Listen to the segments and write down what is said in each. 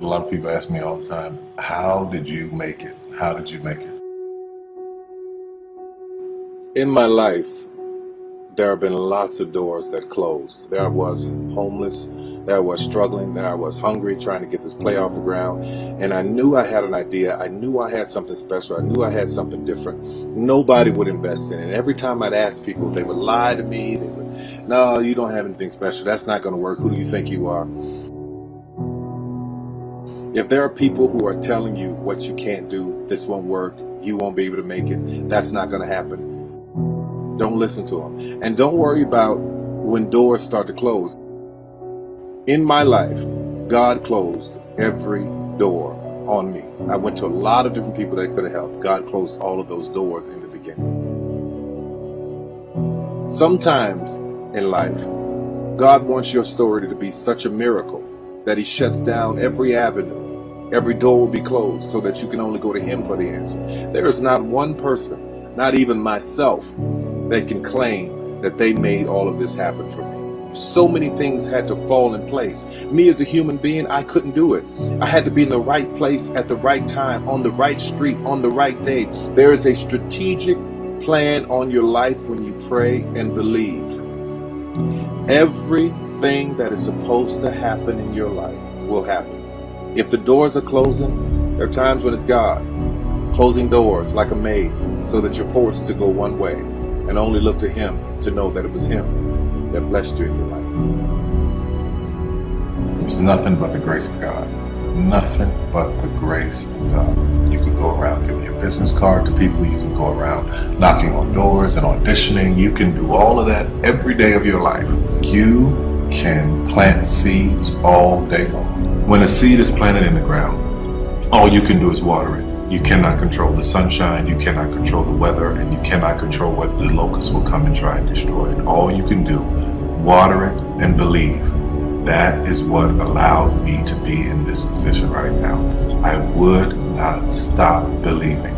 A lot of people ask me all the time, how did you make it? How did you make it? In my life, there have been lots of doors that closed. There I was homeless, there I was struggling, there I was hungry, trying to get this play off the ground. And I knew I had an idea. I knew I had something special. I knew I had something different. Nobody would invest in it. And every time I'd ask people, they would lie to me. They would, no, you don't have anything special. That's not going to work. Who do you think you are? If there are people who are telling you what you can't do, this won't work, you won't be able to make it, that's not going to happen. Don't listen to them. And don't worry about when doors start to close. In my life, God closed every door on me. I went to a lot of different people that could have helped. God closed all of those doors in the beginning. Sometimes in life, God wants your story to be such a miracle that He shuts down every avenue. Every door will be closed so that you can only go to Him for the answer. There is not one person, not even myself, that can claim that they made all of this happen for me. So many things had to fall in place. Me as a human being, I couldn't do it. I had to be in the right place at the right time, on the right street, on the right day. There is a strategic plan on your life when you pray and believe. Everything that is supposed to happen in your life will happen. If the doors are closing, there are times when it's God closing doors like a maze so that you're forced to go one way and only look to Him to know that it was Him that blessed you in your life. It's nothing but the grace of God. Nothing but the grace of God. You can go around giving your business card to people. You can go around knocking on doors and auditioning. You can do all of that every day of your life. You can plant seeds all day long. When a seed is planted in the ground, all you can do is water it. You cannot control the sunshine, you cannot control the weather, and you cannot control whether the locusts will come and try and destroy it. All you can do, water it and believe. That is what allowed me to be in this position right now. I would not stop believing.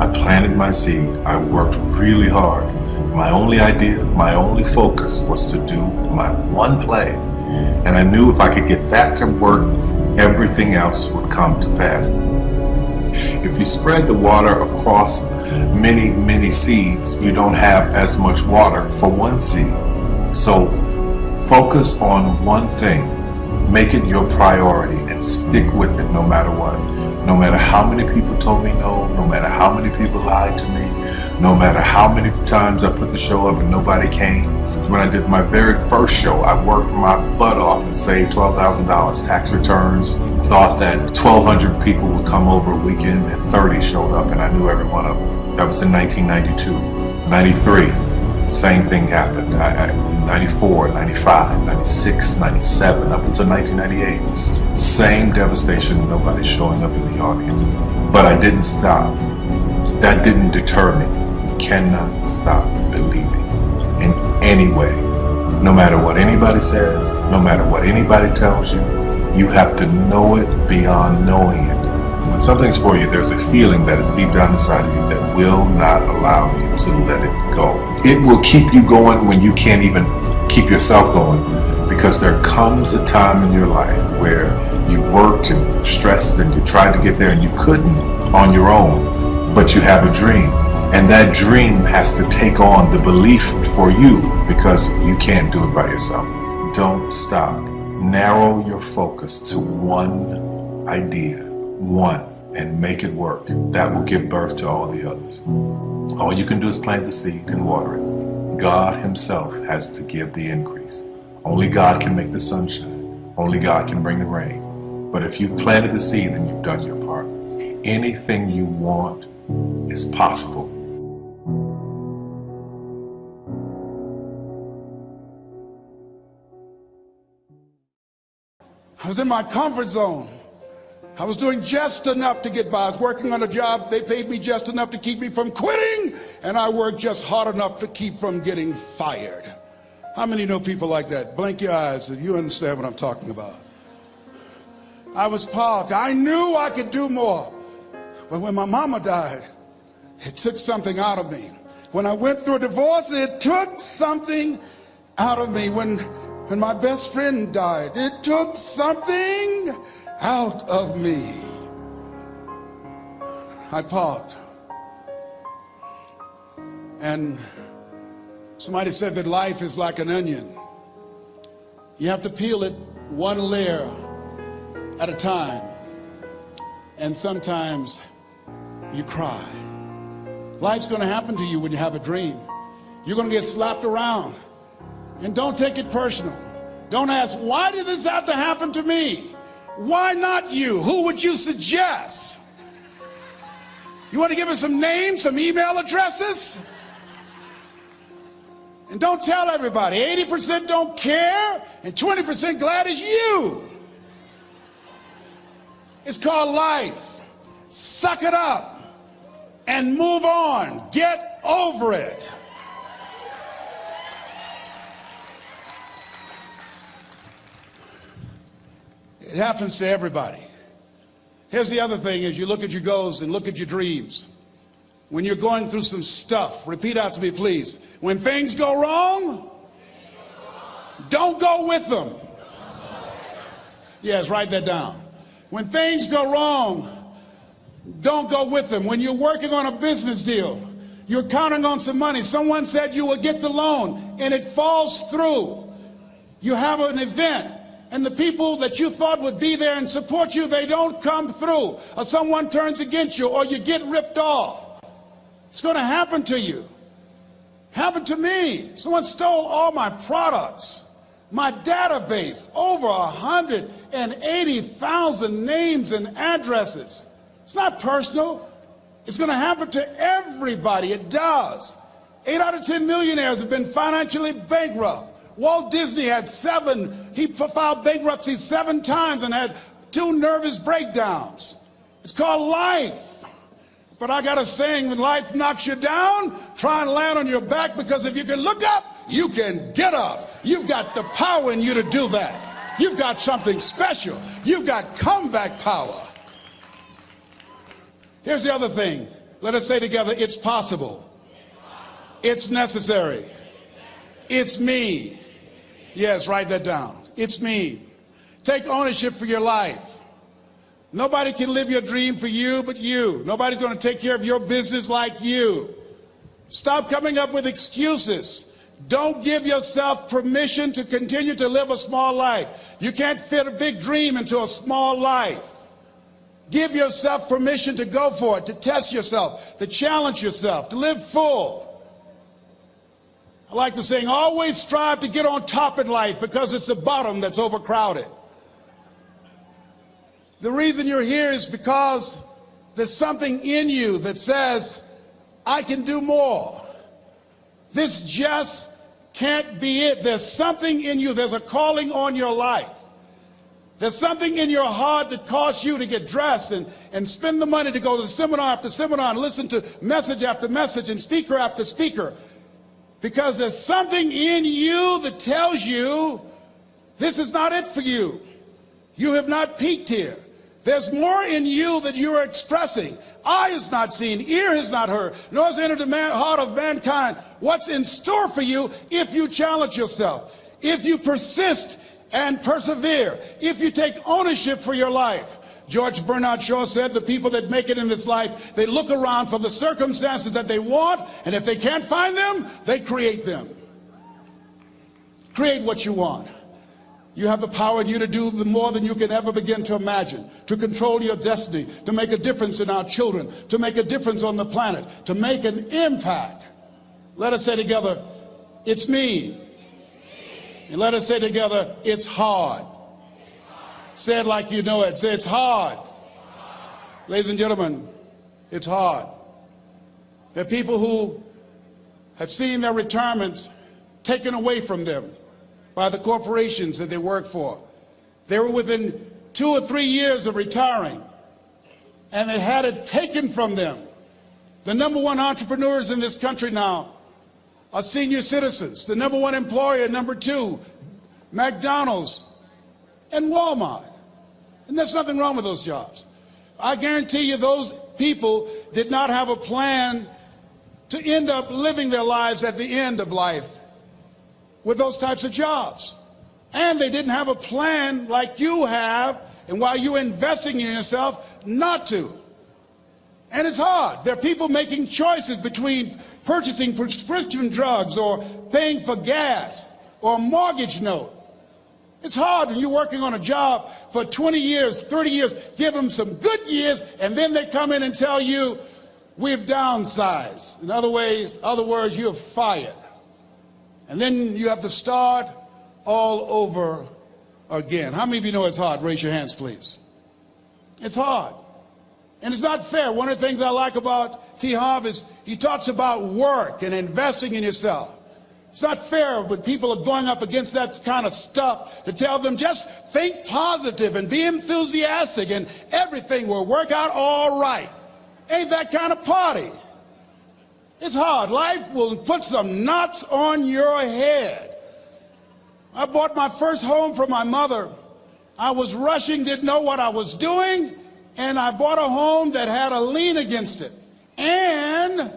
I planted my seed. I worked really hard. My only idea, my only focus was to do my one play. And I knew if I could get that to work, everything else would come to pass. If you spread the water across many, many seeds, you don't have as much water for one seed. So focus on one thing, make it your priority, and stick with it no matter what. No matter how many people told me no, no matter how many people lied to me, no matter how many times I put the show up and nobody came. When I did my very first show, I worked my butt off and saved $12,000 tax returns. Thought that 1,200 people would come over a weekend and 30 showed up, and I knew every one of them. That was in 1992. 93, same thing happened. 94, 95, 96, 97, up until 1998. Same devastation, nobody showing up in the audience. But I didn't stop. That didn't deter me. You cannot stop believing in any way. No matter what anybody says, no matter what anybody tells you, you have to know it beyond knowing it. When something's for you, there's a feeling that is deep down inside of you that will not allow you to let it go. It will keep you going when you can't even keep yourself going, because there comes a time in your life where you've worked and you've stressed and you tried to get there and you couldn't on your own, but you have a dream. And that dream has to take on the belief for you, because you can't do it by yourself. Don't stop. Narrow your focus to one idea, one, and make it work. That will give birth to all the others. All you can do is plant the seed and water it. God Himself has to give the increase. Only God can make the sunshine. Only God can bring the rain. But if you've planted the seed, then you've done your part. Anything you want is possible. I was in my comfort zone. I was doing just enough to get by. I was working on a job. They paid me just enough to keep me from quitting, and I worked just hard enough to keep from getting fired. How many know people like that? Blink your eyes if you understand what I'm talking about. I was parked. I knew I could do more. But when my mama died, it took something out of me. When I went through a divorce, it took something out of me. When my best friend died, it took something out of me. I paused. And somebody said that life is like an onion. You have to peel it one layer at a time. And sometimes you cry. Life's going to happen to you when you have a dream. You're going to get slapped around. And don't take it personal. Don't ask, why did this have to happen to me? Why not you? Who would you suggest? You want to give us some names, some email addresses? And don't tell everybody. 80% don't care and 20% glad it's you. It's called life. Suck it up and move on. Get over it. It happens to everybody. Here's the other thing: as you look at your goals and look at your dreams, when you're going through some stuff, repeat out to me, please. When things go wrong, don't go with them. Yes, write that down. When things go wrong, don't go with them. When you're working on a business deal, you're counting on some money. Someone said you will get the loan, and it falls through. You have an event, and the people that you thought would be there and support you, they don't come through. Or someone turns against you, or you get ripped off. It's going to happen to you. Happened to me. Someone stole all my products, my database, over 180,000 names and addresses. It's not personal. It's going to happen to everybody. It does. 8 out of 10 millionaires have been financially bankrupt. Walt Disney had 7. He filed bankruptcy 7 times and had 2 nervous breakdowns. It's called life. But I got a saying: when life knocks you down, try and land on your back, because if you can look up, you can get up. You've got the power in you to do that. You've got something special. You've got comeback power. Here's the other thing. Let us say together, it's possible. It's necessary. It's me. Yes, write that down. It's me. Take ownership for your life. Nobody can live your dream for you but you. Nobody's going to take care of your business like you. Stop coming up with excuses. Don't give yourself permission to continue to live a small life. You can't fit a big dream into a small life. Give yourself permission to go for it, to test yourself, to challenge yourself, to live full. I like the saying, always strive to get on top in life, because it's the bottom that's overcrowded. The reason you're here is because there's something in you that says, I can do more. This just can't be it. There's something in you. There's a calling on your life. There's something in your heart that caused you to get dressed and spend the money to go to seminar after seminar and listen to message after message and speaker after speaker. Because there's something in you that tells you this is not it for you. You have not peaked here. There's more in you that you are expressing. Eye has not seen, ear has not heard, nor has entered the heart of mankind what's in store for you if you challenge yourself, if you persist and persevere, if you take ownership for your life. George Bernard Shaw said the people that make it in this life, they look around for the circumstances that they want, and if they can't find them, they create them. Create what you want. You have the power in you to do more than you can ever begin to imagine, to control your destiny, to make a difference in our children, to make a difference on the planet, to make an impact. Let us say together, it's me. And let us say together, it's hard. Say it like you know it. Say, it's hard. Ladies and gentlemen, it's hard. There are people who have seen their retirements taken away from them by the corporations that they work for. They were within 2 or 3 years of retiring, and they had it taken from them. The #1 entrepreneurs in this country now are senior citizens. The #1 employer, #2, McDonald's and Walmart. And there's nothing wrong with those jobs. I guarantee you those people did not have a plan to end up living their lives at the end of life with those types of jobs. And they didn't have a plan like you have and while you're investing in yourself, not to. And it's hard. There are people making choices between purchasing prescription drugs or paying for gas or a mortgage note. It's hard when you're working on a job for 20 years, 30 years, give them some good years, and then they come in and tell you, we've downsized. In other words, you're fired. And then you have to start all over again. How many of you know it's hard? Raise your hands, please. It's hard. And it's not fair. One of the things I like about T. Harv is he talks about work and investing in yourself. It's not fair when people are going up against that kind of stuff to tell them just think positive and be enthusiastic and everything will work out all right. Ain't that kind of party. It's hard. Life will put some knots on your head. I bought my first home for my mother. I was rushing, didn't know what I was doing, and I bought a home that had a lien against it. And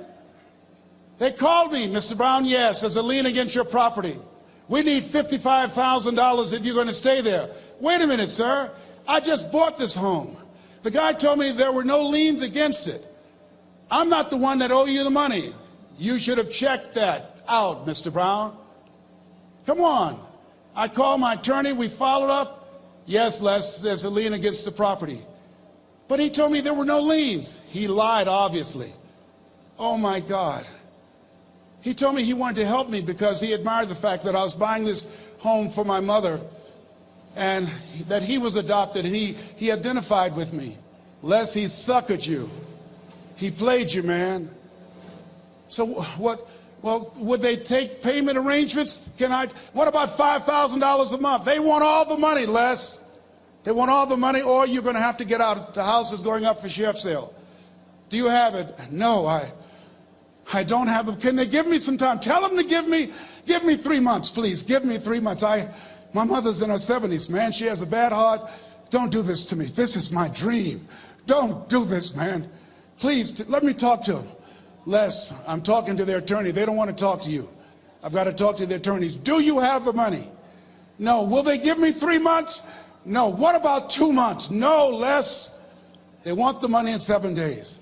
they called me, Mr. Brown, yes, there's a lien against your property. We need $55,000 if you're going to stay there. Wait a minute, sir. I just bought this home. The guy told me there were no liens against it. I'm not the one that owe you the money. You should have checked that out, Mr. Brown. Come on. I called my attorney. We followed up. Yes, Les, there's a lien against the property. But he told me there were no liens. He lied, obviously. Oh, my God. He told me he wanted to help me because he admired the fact that I was buying this home for my mother and that he was adopted, and he identified with me. Les, he suckered you. He played you, man. So what? Well, would they take payment arrangements? What about $5,000 a month? They want all the money, Les. They want all the money, or you're going to have to get out. The house is going up for sheriff's sale. Do you have it? No, I don't have them. Can they give me some time? Tell them to give me 3 months, please. Give me 3 months. My mother's in her 70s, man. She has a bad heart. Don't do this to me. This is my dream. Don't do this, man. Please, let me talk to them. Les, I'm talking to their attorney. They don't want to talk to you. I've got to talk to their attorneys. Do you have the money? No. Will they give me 3 months? No. What about 2 months? No, Les. They want the money in 7 days.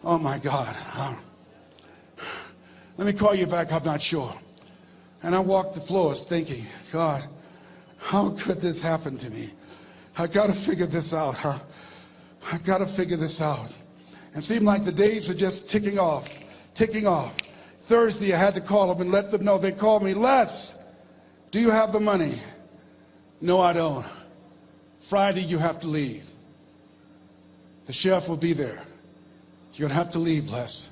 Oh, my God. Let me call you back. I'm not sure. And I walked the floors thinking, God, how could this happen to me? I got to figure this out, huh? I got to figure this out. And it seemed like the days were just ticking off, ticking off. Thursday, I had to call them and let them know. They called me, Les, do you have the money? No, I don't. Friday, you have to leave. The sheriff will be there. You're going to have to leave, Les.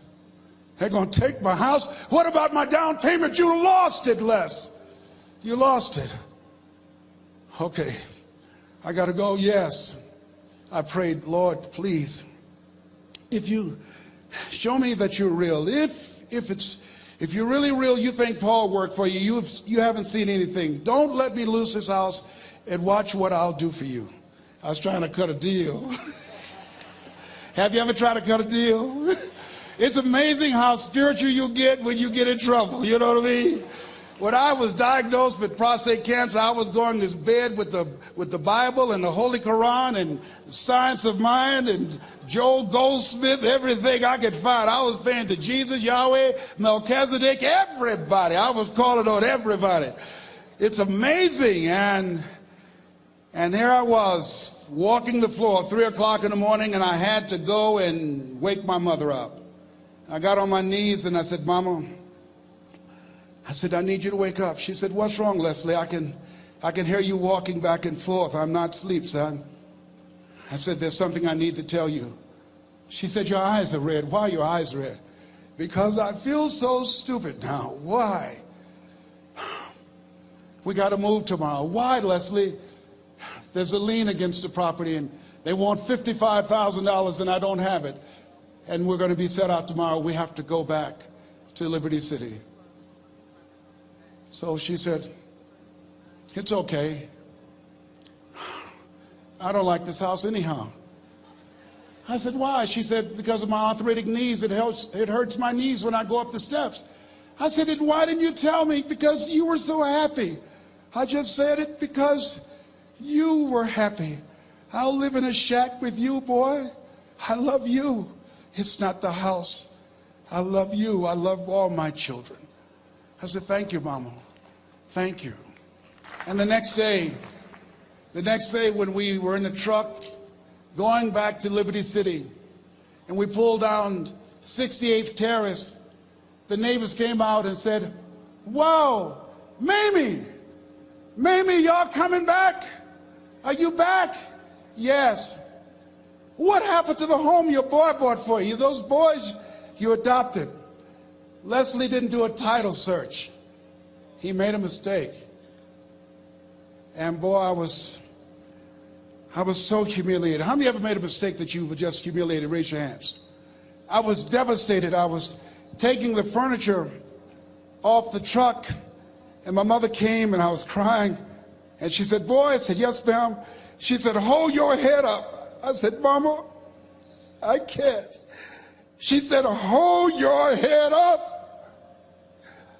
They're going to take my house. What about my down payment? You lost it, Les. You lost it. Okay. I got to go. Yes. I prayed, Lord, please, if you show me that you're real, if you're really real, you think Paul worked for you, you haven't seen anything. Don't let me lose this house and watch what I'll do for you. I was trying to cut a deal. Have you ever tried to cut a deal? It's amazing how spiritual you get when you get in trouble. You know what I mean? When I was diagnosed with prostate cancer, I was going to bed with the Bible and the Holy Quran and Science of Mind and Joel Goldsmith, everything I could find. I was praying to Jesus, Yahweh, Melchizedek, everybody. I was calling on everybody. It's amazing. And here I was walking the floor 3 o'clock in the morning, and I had to go and wake my mother up. I got on my knees and I said, Mama, I said, I need you to wake up. She said, what's wrong, Leslie? I can hear you walking back and forth. I'm not asleep, son. I said, there's something I need to tell you. She said, your eyes are red. Why are your eyes red? Because I feel so stupid now. Why? We got to move tomorrow. Why, Leslie? There's a lien against the property and they want $55,000 and I don't have it. And we're going to be set out tomorrow. We have to go back to Liberty City. So she said, it's okay. I don't like this house anyhow. I said, why? She said, because of my arthritic knees, it hurts my knees when I go up the steps. I said, why didn't you tell me? Because you were so happy. I just said it because You were happy. I'll live in a shack with you, boy. I love you. It's not the house. I love you. I love all my children. I said, thank you, Mama. Thank you. And the next day when we were in the truck going back to Liberty City, and we pulled down 68th Terrace, the neighbors came out and said, wow, Mamie, y'all coming back? Are you back? Yes. What happened to the home your boy bought for you? Those boys you adopted. Leslie didn't do a title search. He made a mistake. And boy, I was so humiliated. How many ever made a mistake that you were just humiliated? Raise your hands. I was devastated. I was taking the furniture off the truck, and my mother came, and I was crying. And she said, boy, I said, yes, ma'am. She said, hold your head up. I said, Mama, I can't. She said, hold your head up.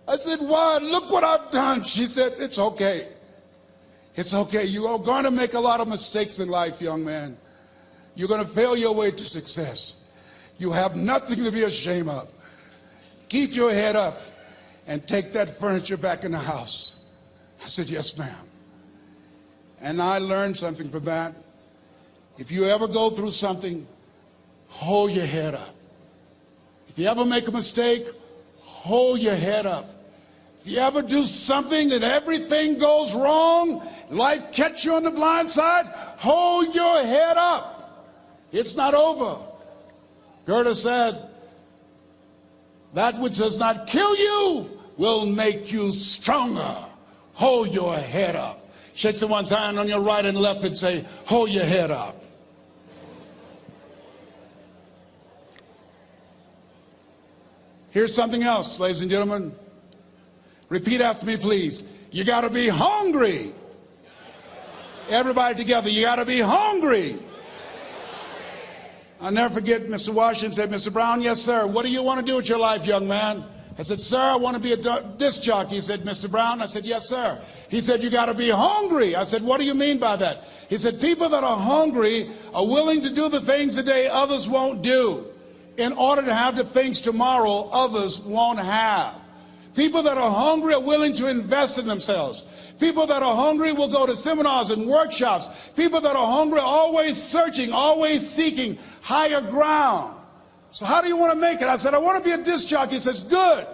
I said, why? Look what I've done. She said, it's okay. It's okay. You are going to make a lot of mistakes in life, young man. You're going to fail your way to success. You have nothing to be ashamed of. Keep your head up and take that furniture back in the house. I said, yes, ma'am. And I learned something from that. If you ever go through something, hold your head up. If you ever make a mistake, hold your head up. If you ever do something and everything goes wrong, life catch you on the blind side, hold your head up. It's not over. Goethe said, that which does not kill you will make you stronger. Hold your head up. Shake someone's hand on your right and left and say, hold your head up. Here's something else, ladies and gentlemen. Repeat after me, please. You got to be hungry. Everybody together, you got to be hungry. I'll never forget Mr. Washington said, Mr. Brown, yes, sir. What do you want to do with your life, young man? I said, sir, I want to be a disc jockey. He said, Mr. Brown? I said, yes, sir. He said, you got to be hungry. I said, what do you mean by that? He said, people that are hungry are willing to do the things today others won't do in order to have the things tomorrow others won't have. People that are hungry are willing to invest in themselves. People that are hungry will go to seminars and workshops. People that are hungry are always searching, always seeking higher ground. So how do you want to make it? I said, I want to be a disc jockey. He says, good.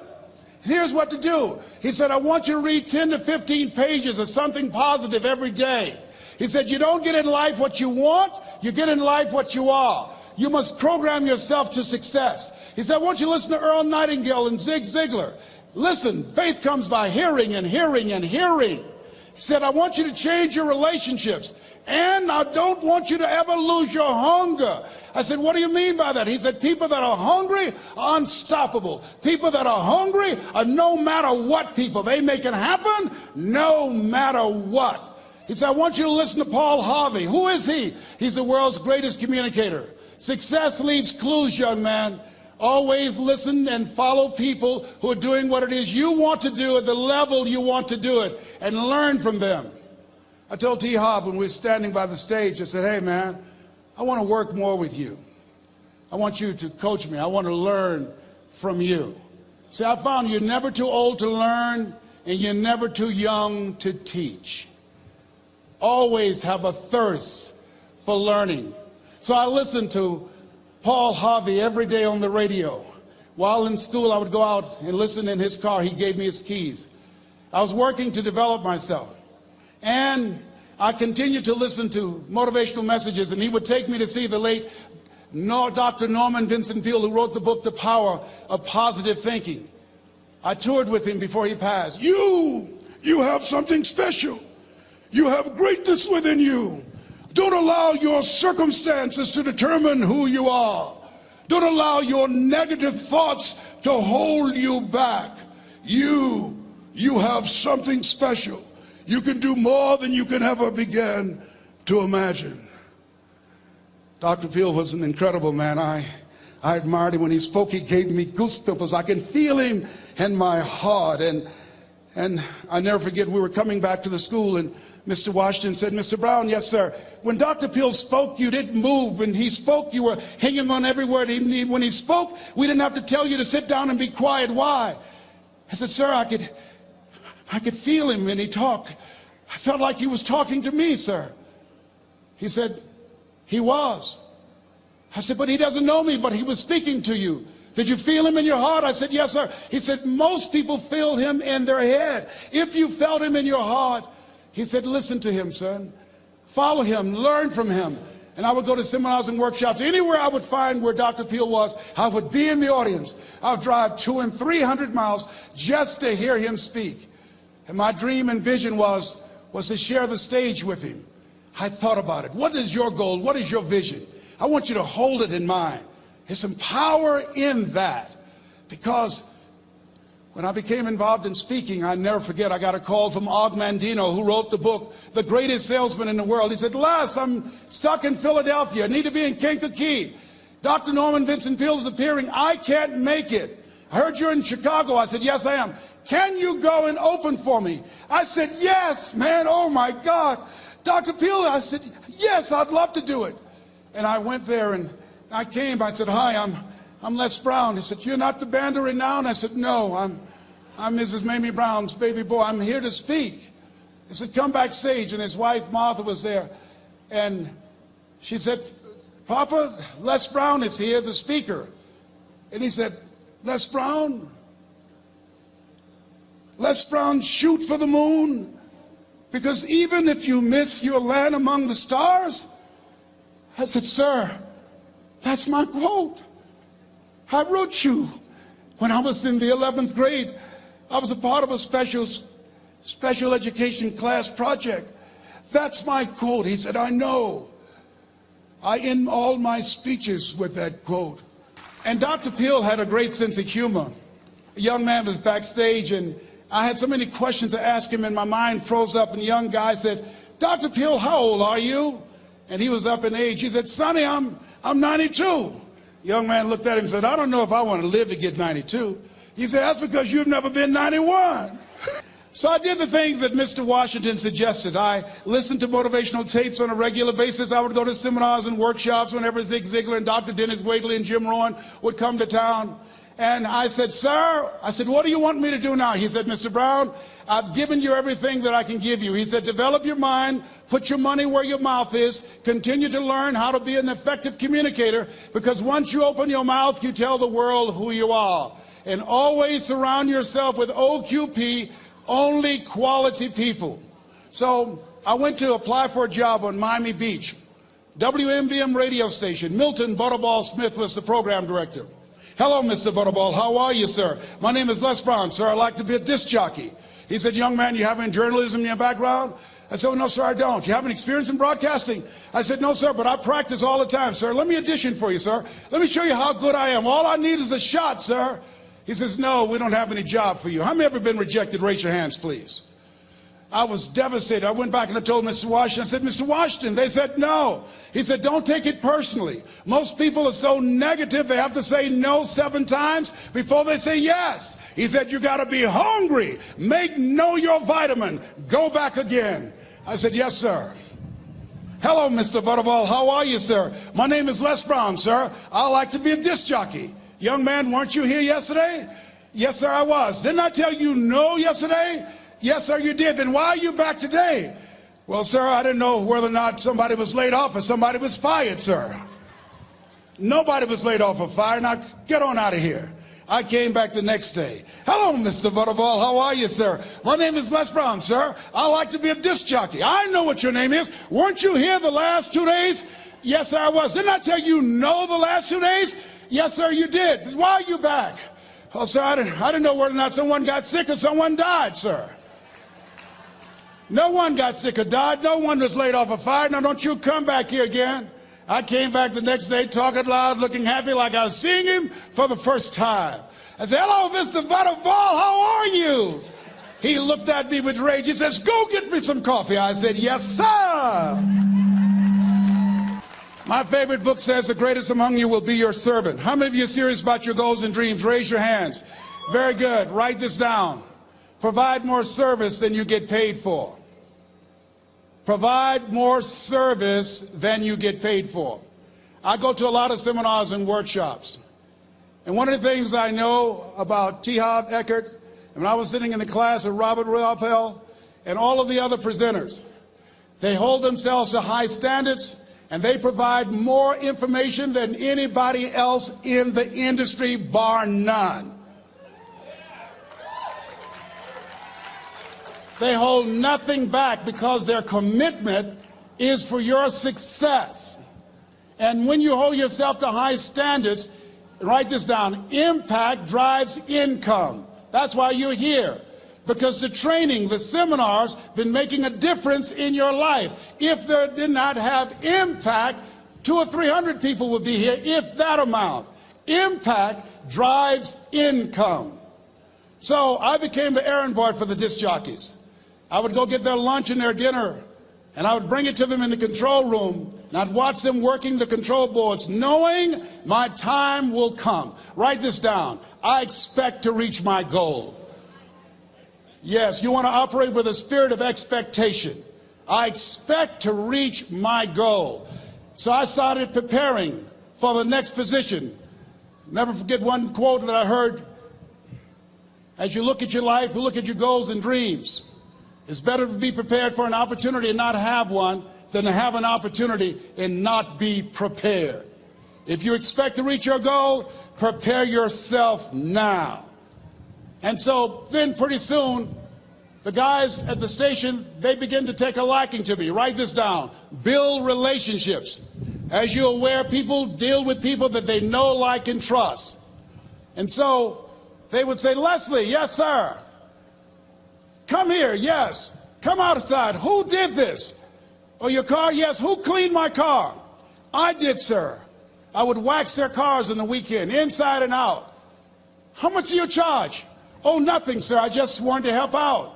Here's what to do. He said, I want you to read 10 to 15 pages of something positive every day. He said, you don't get in life what you want, you get in life what you are. You must program yourself to success. He said, I want you to listen to Earl Nightingale and Zig Ziglar. Listen, faith comes by hearing and hearing and hearing. He said, I want you to change your relationships. And I don't want you to ever lose your hunger. I said, what do you mean by that? He said, people that are hungry are unstoppable. People that are hungry are no matter what people. They make it happen no matter what. He said, I want you to listen to Paul Harvey. Who is he? He's the world's greatest communicator. Success leaves clues, young man. Always listen and follow people who are doing what it is you want to do at the level you want to do it, and learn from them. I told T. Hobb when we were standing by the stage, I said, hey man, I want to work more with you. I want you to coach me. I want to learn from you. See, I found you're never too old to learn and you're never too young to teach. Always have a thirst for learning. So I listened to Paul Harvey every day on the radio. While in school, I would go out and listen in his car. He gave me his keys. I was working to develop myself. And I continued to listen to motivational messages, and he would take me to see the late Dr. Norman Vincent Peale, who wrote the book, The Power of Positive Thinking. I toured with him before he passed. You have something special. You have greatness within you. Don't allow your circumstances to determine who you are. Don't allow your negative thoughts to hold you back. You have something special. You can do more than you can ever begin to imagine. Dr. Peale was an incredible man. I admired him when he spoke. He gave me goosebumps. I can feel him in my heart. And And I never forget, we were coming back to the school, and Mr. Washington said, Mr. Brown, yes, sir. When Dr. Peel spoke, you didn't move. When he spoke, you were hanging on every word. When he spoke, we didn't have to tell you to sit down and be quiet. Why? I said, sir, I could feel him when he talked. I felt like he was talking to me, sir. He said, he was. I said, but he doesn't know me, but he was speaking to you. Did you feel him in your heart? I said, yes, sir. He said, most people feel him in their head. If you felt him in your heart, he said, listen to him, son. Follow him, learn from him. And I would go to seminars and workshops. Anywhere I would find where Dr. Peel was, I would be in the audience. I would drive 200 and 300 miles just to hear him speak. And my dream and vision was to share the stage with him. I thought about it. What is your goal? What is your vision? I want you to hold it in mind. There's some power in that, because when I became involved in speaking, I never forget, I got a call from Og Mandino, who wrote the book, The Greatest Salesman in the World. He said, Les, I'm stuck in Philadelphia. I need to be in Kankakee. Dr. Norman Vincent Peale is appearing. I can't make it. I heard you're in Chicago. I said, yes, I am. Can you go and open for me? I said, yes, man. Oh, my God. Dr. Peale, I said, yes, I'd love to do it. And I went there, and I came. I said, hi, I'm Les Brown. He said, you're not the band of renown? I said, no, I'm Mrs. Mamie Brown's baby boy. I'm here to speak. He said, come backstage. And his wife, Martha, was there. And she said, Papa, Les Brown is here, the speaker. And he said, Les Brown, shoot for the moon. Because even if you miss your land among the stars. I said, sir, that's my quote. I wrote you when I was in the 11th grade. I was a part of a special education class project. That's my quote. He said, I know. I end all my speeches with that quote. And Dr. Peel had a great sense of humor. A young man was backstage, and I had so many questions to ask him, and my mind froze up, and the young guy said, Dr. Peel, how old are you? And he was up in age. He said, Sonny, I'm 92. The young man looked at him and said, I don't know if I want to live to get 92. He said, that's because you've never been 91. So I did the things that Mr. Washington suggested. I listened to motivational tapes on a regular basis. I would go to seminars and workshops whenever Zig Ziglar and Dr. Dennis Waitley and Jim Rohn would come to town. And I said, sir, what do you want me to do now? He said, Mr. Brown, I've given you everything that I can give you. He said, develop your mind, put your money where your mouth is, continue to learn how to be an effective communicator, because once you open your mouth, you tell the world who you are. And always surround yourself with OQP, only quality people. So I went to apply for a job on Miami Beach. WMBM radio station. Milton Butterball Smith was the program director. Hello, Mr. Butterball. How are you, sir? My name is Les Brown, sir. I'd like to be a disc jockey. He said, young man, you have any journalism in your background? I said, oh, no, sir, I don't. You have any experience in broadcasting? I said, no, sir, but I practice all the time, sir. Let me audition for you, sir. Let me show you how good I am. All I need is a shot, sir. He says, no, we don't have any job for you. How many ever been rejected? Raise your hands, please. I was devastated. I went back and I told Mr. Washington, I said, Mr. Washington, they said no. He said, don't take it personally. Most people are so negative, they have to say no 7 times before they say yes. He said, you got to be hungry. Know your vitamin. Go back again. I said, yes, sir. Hello, Mr. Butterball. How are you, sir? My name is Les Brown, sir. I like to be a disc jockey. Young man, weren't you here yesterday? Yes, sir, I was. Didn't I tell you no yesterday? Yes, sir, you did. Then why are you back today? Well, sir, I didn't know whether or not somebody was laid off or somebody was fired, sir. Nobody was laid off or fired. Now, get on out of here. I came back the next day. Hello, Mr. Butterball. How are you, sir? My name is Les Brown, sir. I like to be a disc jockey. I know what your name is. Weren't you here the last 2 days? Yes, sir, I was. Didn't I tell you no the last 2 days? Yes, sir, you did. Why are you back? Oh, sir, I didn't know whether or not someone got sick or someone died, sir. No one got sick or died. No one was laid off or fired. Now, don't you come back here again. I came back the next day talking loud, looking happy like I was seeing him for the first time. I said, hello, Mr. Butterball, how are you? He looked at me with rage. He says, go get me some coffee. I said, yes, sir. My favorite book says, the greatest among you will be your servant. How many of you are serious about your goals and dreams? Raise your hands. Very good. Write this down. Provide more service than you get paid for. Provide more service than you get paid for. I go to a lot of seminars and workshops. And one of the things I know about T. Harv Eckert, and when I was sitting in the class with Robert Ruppel and all of the other presenters, they hold themselves to high standards and they provide more information than anybody else in the industry, bar none. They hold nothing back because their commitment is for your success. And when you hold yourself to high standards, write this down, impact drives income. That's why you're here. Because the training, the seminars, been making a difference in your life. If they did not have impact, 200 or 300 people would be here, if that amount. Impact drives income. So I became the errand boy for the disc jockeys. I would go get their lunch and their dinner, and I would bring it to them in the control room, and I'd watch them working the control boards, knowing my time will come. Write this down. I expect to reach my goal. Yes, you want to operate with a spirit of expectation. I expect to reach my goal. So I started preparing for the next position. Never forget one quote that I heard. As you look at your life, you look at your goals and dreams. It's better to be prepared for an opportunity and not have one than to have an opportunity and not be prepared. If you expect to reach your goal, prepare yourself now. And so then pretty soon, the guys at the station, they begin to take a liking to me. Write this down. Build relationships. As you're aware, people deal with people that they know, like, and trust. And so they would say, Leslie, yes, sir. Come here, yes. Come outside. Who did this? Oh, your car? Yes. Who cleaned my car? I did, sir. I would wax their cars on the weekend, inside and out. How much do you charge? Oh, nothing, sir. I just wanted to help out.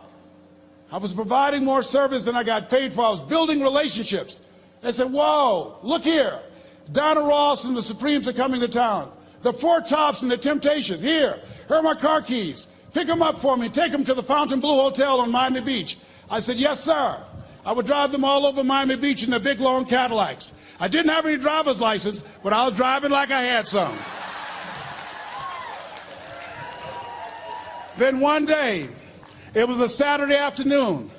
I was providing more service than I got paid for. I was building relationships. They said, whoa, look here. Donna Ross and the Supremes are coming to town. The Four Tops and the Temptations. Here are my car keys. Pick them up for me. Take them to the Fontainebleau Hotel on Miami Beach. I said, yes, sir. I would drive them all over Miami Beach in their big, long Cadillacs. I didn't have any driver's license, but I was driving like I had some. Then one day, it was a Saturday afternoon,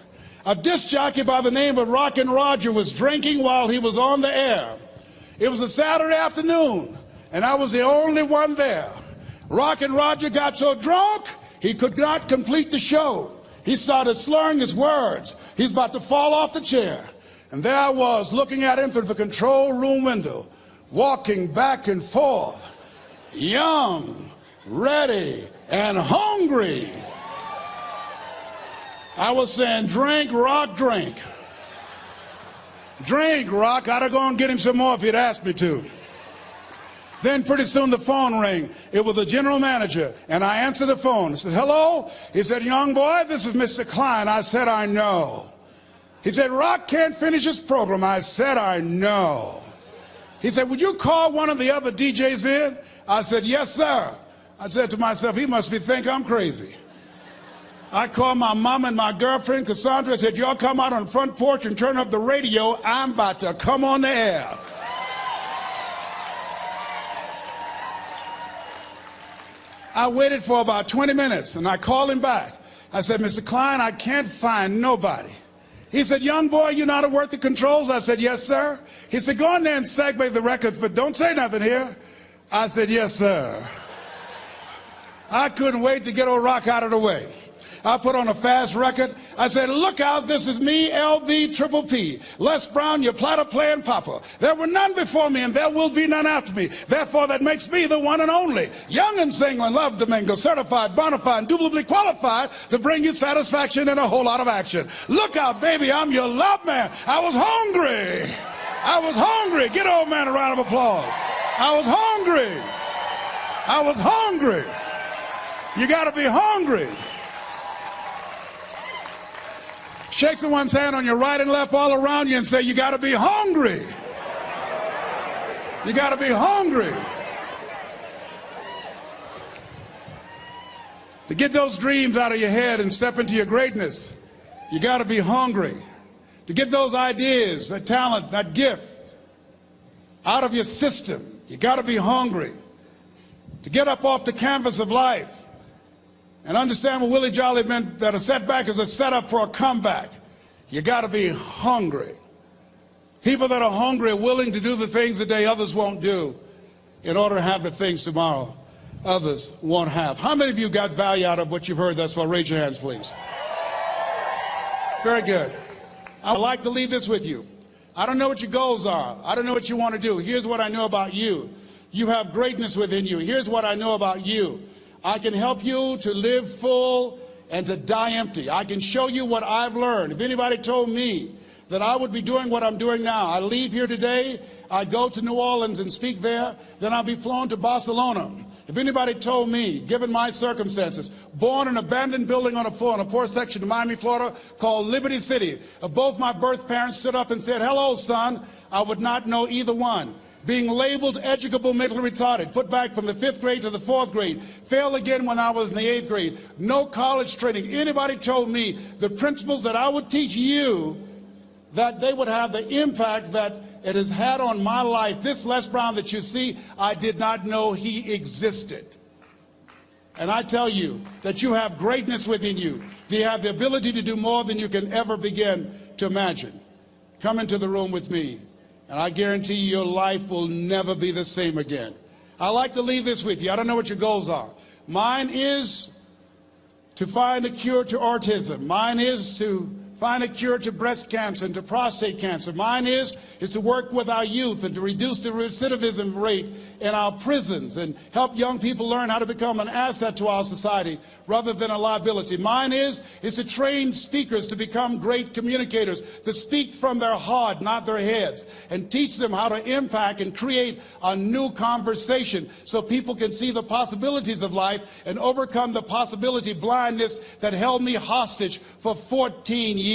a disc jockey by the name of Rockin' Roger was drinking while he was on the air. It was a Saturday afternoon, and I was the only one there. Rockin' Roger got so drunk, he could not complete the show. He started slurring his words. He's about to fall off the chair. And there I was, looking at him through the control room window, walking back and forth, young, ready, and hungry. I was saying, drink, Rock, drink. Drink, Rock. I'd have gone and get him some more if he'd asked me to. Then pretty soon the phone rang. It was the general manager, and I answered the phone. I said, hello? He said, young boy, this is Mr. Klein. I said, I know. He said, Rock can't finish his program. I said, I know. He said, would you call one of the other DJs in? I said, yes, sir. I said to myself, he must think I'm crazy. I called my mom and my girlfriend, Cassandra. I said, y'all come out on the front porch and turn up the radio. I'm about to come on the air. I waited for about 20 minutes, and I called him back. I said, Mr. Klein, I can't find nobody. He said, young boy, you know how to work the controls? I said, yes, sir. He said, go in there and segue the records, but don't say nothing here. I said, yes, sir. I couldn't wait to get old Rock out of the way. I put on a fast record. I said, look out, this is me, LB Triple P. Les Brown, your platter playing papa. There were none before me, and there will be none after me. Therefore, that makes me the one and only. Young and single and love to mingle, certified, bona fide, indubitably qualified to bring you satisfaction and a whole lot of action. Look out, baby, I'm your love man. I was hungry. I was hungry. Get old man a round of applause. I was hungry. I was hungry. You got to be hungry. Shake someone's hand on your right and left all around you and say, you got to be hungry. You got to be hungry. To get those dreams out of your head and step into your greatness, you got to be hungry. To get those ideas, that talent, that gift out of your system, you got to be hungry. To get up off the canvas of life and understand what Willie Jolly meant, that a setback is a setup for a comeback, you got to be hungry. People that are hungry are willing to do the things today others won't do in order to have the things tomorrow others won't have. How many of you got value out of what you've heard thus far? Raise your hands, please. Very good. I would like to leave this with you. I don't know what your goals are. I don't know what you want to do. Here's what I know about you. You have greatness within you. Here's what I know about you. I can help you to live full and to die empty. I can show you what I've learned. If anybody told me that I would be doing what I'm doing now, I leave here today, I'd go to New Orleans and speak there, then I'd be flown to Barcelona. If anybody told me, given my circumstances, born in an abandoned building on a poor section of Miami, Florida, called Liberty City, if both my birth parents stood up and said, "Hello, son," I would not know either one. Being labeled educable mentally retarded, put back from the 5th grade to the 4th grade, failed again when I was in the 8th grade, no college training. Anybody told me the principles that I would teach you, that they would have the impact that it has had on my life. This Les Brown that you see, I did not know he existed. And I tell you that you have greatness within you. You have the ability to do more than you can ever begin to imagine. Come into the room with me, and I guarantee you your life will never be the same again. I like to leave this with you. I don't know what your goals are. Mine is to find a cure to autism. Mine is to find a cure to breast cancer and to prostate cancer. Mine is to work with our youth and to reduce the recidivism rate in our prisons and help young people learn how to become an asset to our society rather than a liability. Mine is to train speakers to become great communicators, to speak from their heart, not their heads, and teach them how to impact and create a new conversation so people can see the possibilities of life and overcome the possibility blindness that held me hostage for 14 years.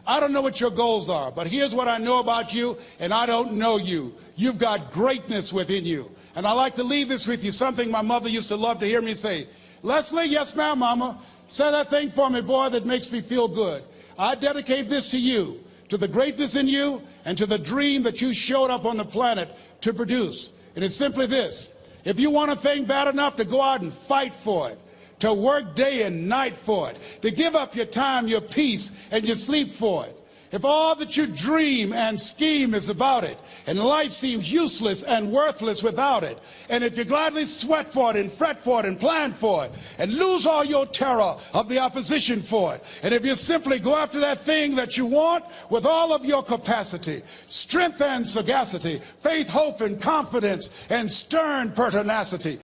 I don't know what your goals are, but here's what I know about you, and I don't know you. You've got greatness within you. And I like to leave this with you, something my mother used to love to hear me say. "Leslie," "Yes, ma'am, Mama." "Say that thing for me, boy, that makes me feel good." I dedicate this to you, to the greatness in you, and to the dream that you showed up on the planet to produce. And it's simply this: if you want a thing bad enough to go out and fight for it, to work day and night for it, to give up your time, your peace, and your sleep for it, if all that you dream and scheme is about it, and life seems useless and worthless without it, and if you gladly sweat for it and fret for it and plan for it, and lose all your terror of the opposition for it, and if you simply go after that thing that you want with all of your capacity, strength and sagacity, faith, hope, and confidence, and stern pertinacity,